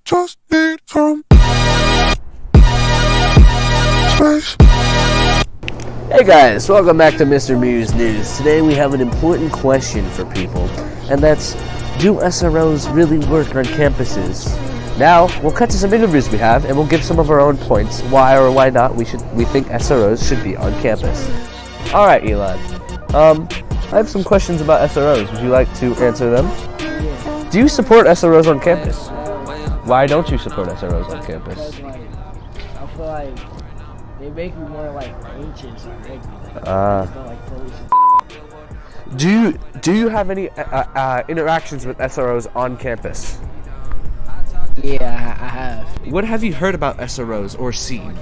Just need some space. Hey guys, welcome back to Mr. Muse News. Today we have an important question for people, and that's, do SROs really work on campuses? Now, we'll cut to some interviews we have, and we'll give some of our own points, why or why not we think SROs should be on campus. Alright, Eli. I have some questions about SROs. Would you like to answer them? Yeah. Do you support SROs on campus? Why don't you support SROs on campus? Because, I feel like they make me more anxious or angry. Do you have any interactions with SROs on campus? Yeah, I have. What have you heard about SROs or seen?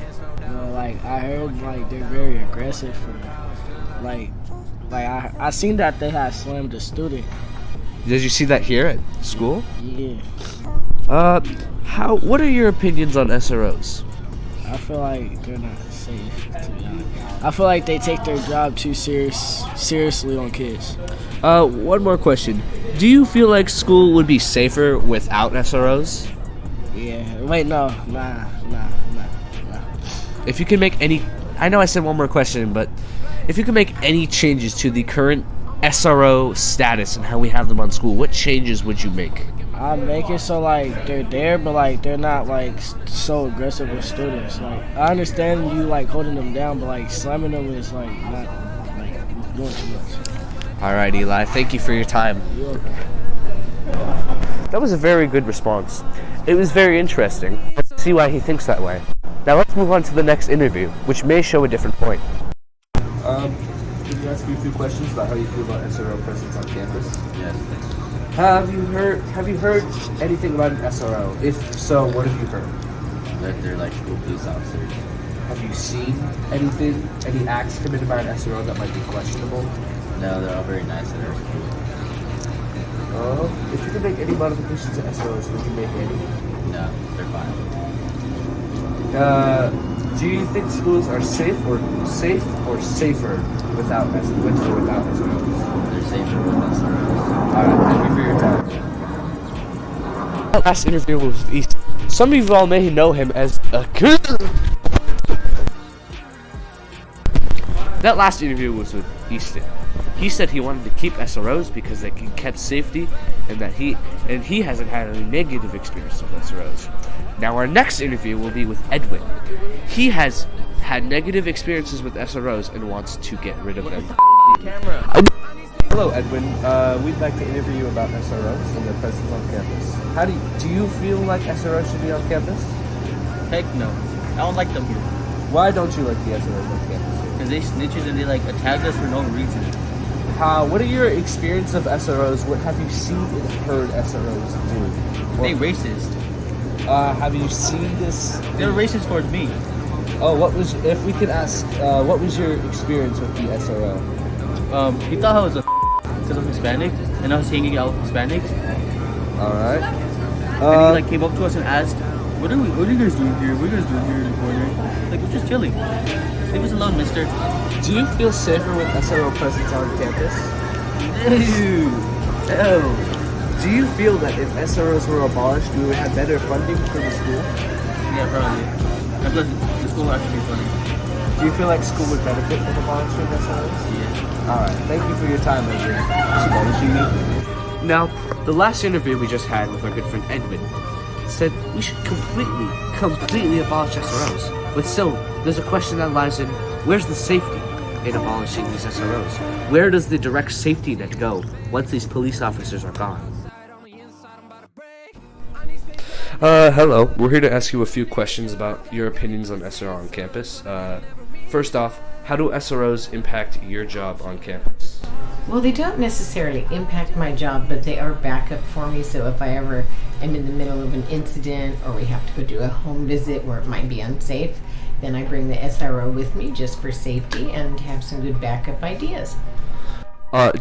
I heard they're very aggressive. I seen that they had slammed a student. Did you see that here at school? Yeah. What are your opinions on SROs? I feel like they're not safe, to be honest. I feel like they take their job too seriously on kids. One more question. Do you feel like school would be safer without SROs? Yeah. Wait, no. Nah. If you can make any... I know I said one more question, but if you can make any changes to the current SRO status and how we have them on school, what changes would you make? I make it so they're there, but they're not so aggressive with students. I understand you holding them down, but slamming them is not doing too much. All right, Eli. Thank you for your time. That was a very good response. It was very interesting. Let's see why he thinks that way. Now let's move on to the next interview, which may show a different point. Can you ask you a few questions about how you feel about SRO presence on campus? Yes. Have you heard anything about an SRO? If so, what have you heard? That they're school police officers. Have you seen any acts committed by an SRO that might be questionable? No, they're all very nice at our school. If you could make any modifications to SROs, would you make any? No, they're fine. Do you think schools are safe or safer without SROs? They're safer with SROs. Alright, thank you for your time. That last interview was Easton. Some of you all may know him as a That last interview was with Easton. He said he wanted to keep SROs because they kept safety, and he hasn't had any negative experience with SROs. Now our next interview will be with Edwin. He has had negative experiences with SROs and wants to get rid of them. Hello, Edwin. We'd like to interview you about SROs and their presence on campus. Do you feel like SROs should be on campus? Heck no. I don't like them here. Why don't you like the SROs on campus? Because they snitches and they attack us for no reason. What are your experience of SROs? What have you seen and heard SROs do? They racist. Have you seen this? They're racist towards me. If we could ask, what was your experience with the SRO? He thought I was because I'm Hispanic, and I was hanging out with Hispanics. Alright. And he came up to us and asked, what are you guys doing here? What are you guys doing here in the corner? We're just chilling. Leave us alone, mister. Do you feel safer with SRO presence on campus? No. Do you feel that if SROs were abolished, we would have better funding for the school? Yeah, probably. I thought the school would actually be funny. Do you feel like school would benefit from abolishing SROs? Yeah. Alright, thank you for your time, Edwin. Now, the last interview we just had with our good friend Edwin said we should completely abolish SROs. But still, there's a question that lies in, where's the safety in abolishing these SROs? Where does the direct safety net go once these police officers are gone? Hello. We're here to ask you a few questions about your opinions on SRO on campus. First off, how do SROs impact your job on campus? Well, they don't necessarily impact my job, but they are backup for me. So if I ever am in the middle of an incident or we have to go do a home visit where it might be unsafe, then I bring the SRO with me just for safety and have some good backup ideas.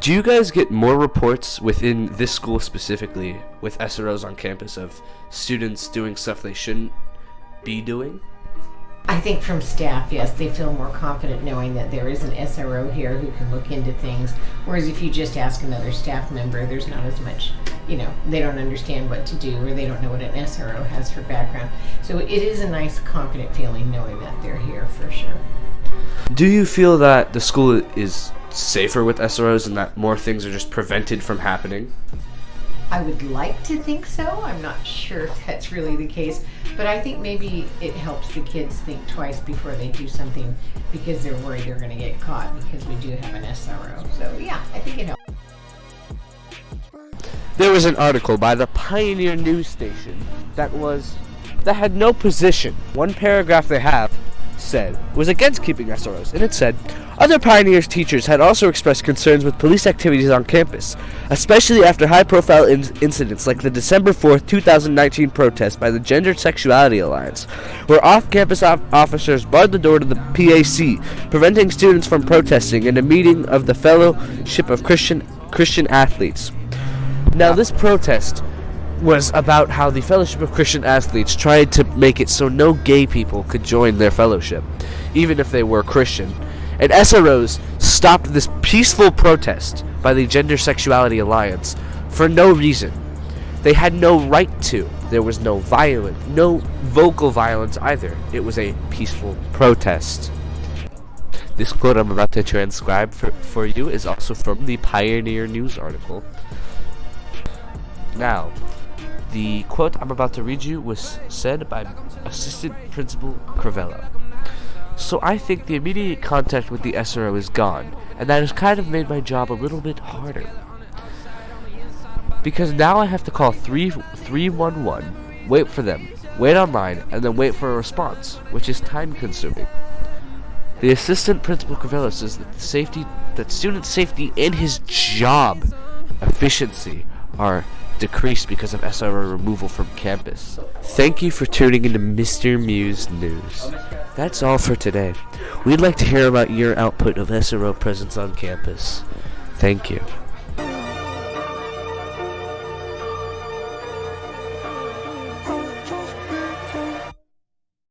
Do you guys get more reports within this school specifically with SROs on campus of students doing stuff they shouldn't be doing? I think from staff, yes, they feel more confident knowing that there is an SRO here who can look into things. Whereas if you just ask another staff member, there's not as much, they don't understand what to do or they don't know what an SRO has for background. So it is a nice, confident feeling knowing that they're here for sure. Do you feel that the school is safer with SROs and that more things are just prevented from happening? I would like to think so. I'm not sure if that's really the case, but I think maybe it helps the kids think twice before they do something because they're worried they're going to get caught because we do have an SRO. So yeah, I think it helps. There was an article by the Pioneer news station that had no position. One paragraph they have said was against keeping SROs, and it said, other Pioneers teachers had also expressed concerns with police activities on campus, especially after high-profile incidents like the December 4th, 2019 protest by the Gender Sexuality Alliance, where off-campus officers barred the door to the PAC, preventing students from protesting in a meeting of the Fellowship of Christian Athletes. Now, this protest was about how the Fellowship of Christian Athletes tried to make it so no gay people could join their fellowship, even if they were Christian. And SROs stopped this peaceful protest by the Gender Sexuality Alliance for no reason. They had no right to. There was no vocal violence either. It was a peaceful protest. This quote I'm about to transcribe for you is also from the Pioneer News article. Now, the quote I'm about to read you was said by Assistant Principal Cravella. So I think the immediate contact with the SRO is gone, and that has kind of made my job a little bit harder. Because now I have to call 311, wait for them, wait online, and then wait for a response, which is time consuming. The Assistant Principal Cravella says that student safety and his job efficiency are decreased because of SRO removal from campus. Thank you for tuning into Mr. Muse News. That's all for today. We'd like to hear about your output of SRO presence on campus. Thank you.